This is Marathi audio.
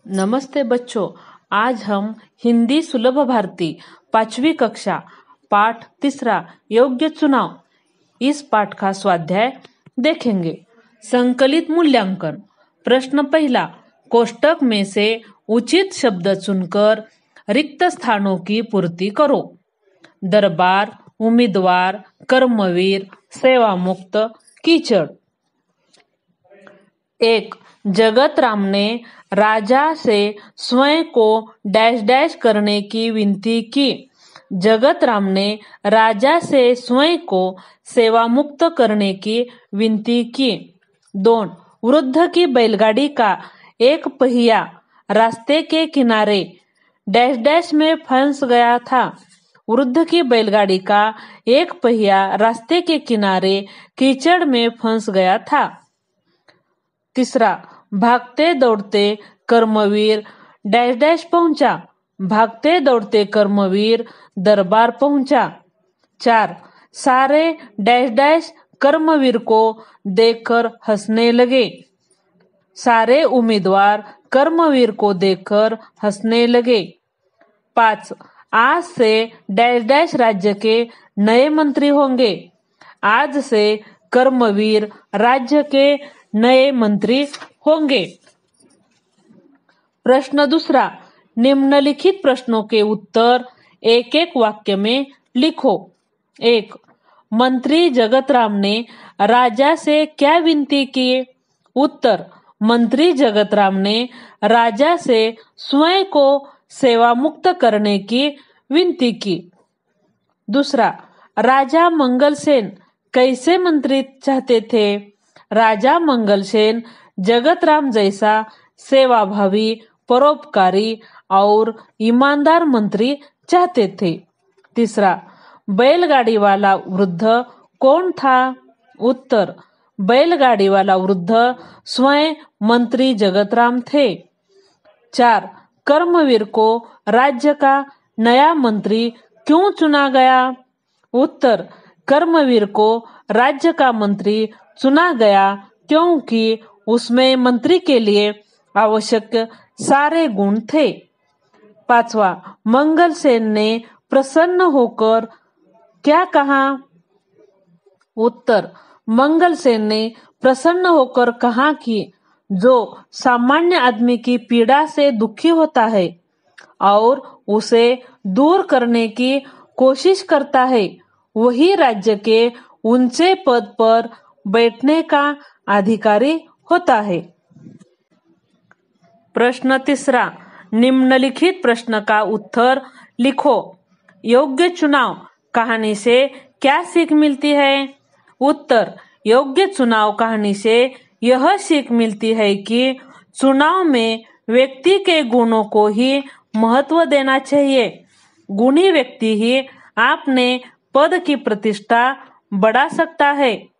नमस्ते बच्चों, आज हम हिंदी सुलभ भारती 5वीं कक्षा पाठ 3 योग्य चुनाव इस पाठ का स्वाध्याय देखेंगे। संकलित मूल्यांकन। प्रश्न पहला, कोष्टक में से उचित शब्द चुनकर रिक्त स्थानों की पूर्ति करो। दरबार, उम्मीदवार, कर्मवीर, सेवामुक्त, कीचड़। 1. जगत राम ने राजा से स्वयं को डैश डैश करने की विनती की। जगत राम ने राजा से स्वयं को सेवा मुक्त करने की विनती की। 2. वृद्ध की बैलगाड़ी का एक पहिया रास्ते के किनारे डैश डैश में फंस गया था। वृद्ध की बैलगाड़ी का एक पहिया रास्ते के किनारे कीचड़ में फंस गया था। 3. भागते दौड़ते कर्मवीर डैश डैश पहुंचा। भागते दौड़ते कर्मवीर दरबार पहुंचा। 4. सारे डैश डैश कर्मवीर को देखकर हंसने लगे। सारे उम्मीदवार कर्मवीर को देखकर हंसने लगे। 5. आज से डैश डैश राज्य के नए मंत्री होंगे। आज से कर्मवीर राज्य के नए मंत्री होंगे। प्रश्न दूसरा, निम्नलिखित प्रश्नों के उत्तर एक एक वाक्य में लिखो। 1. मंत्री जगत राम ने राजा से क्या विनती की? उत्तर, मंत्री जगत राम ने राजा से स्वयं को सेवा मुक्त करने की विनती की। दूसरा, राजा मंगलसेन कैसे मंत्री चाहते थे? राजा मंगलसेन जगत राम जैसा सेवाभावी, परोपकारी और ईमानदार मंत्री चाहते थे। तीसरा, बैलगाड़ी वाला वृद्ध कौन था? उत्तर, बैलगाड़ी वाला वृद्ध स्वयं मंत्री जगतराम थे। 4. कर्मवीर को राज्य का नया मंत्री क्यों चुना गया? उत्तर, कर्मवीर को राज्य का मंत्री चुना गया क्योंकि उसमें मंत्री के लिए आवश्यक सारे गुण थे। 5. मंगलसेन ने प्रसन्न होकर क्या कहा? उत्तर, मंगलसेन ने प्रसन्न होकर कहा कि जो सामान्य आदमी की पीड़ा से दुखी होता है और उसे दूर करने की कोशिश करता है, वही राज्य के ऊंचे पद पर बैठने का अधिकारी होता है। प्रश्न तीसरा, निम्नलिखित प्रश्न का उत्तर लिखो। योग्य चुनाव कहानी से क्या सीख मिलती है? उत्तर, योग्य चुनाव कहानी से यह सीख मिलती है कि चुनाव में व्यक्ति के गुणों को ही महत्व देना चाहिए। गुणी व्यक्ति ही अपने पद की प्रतिष्ठा बढ़ा सकता है।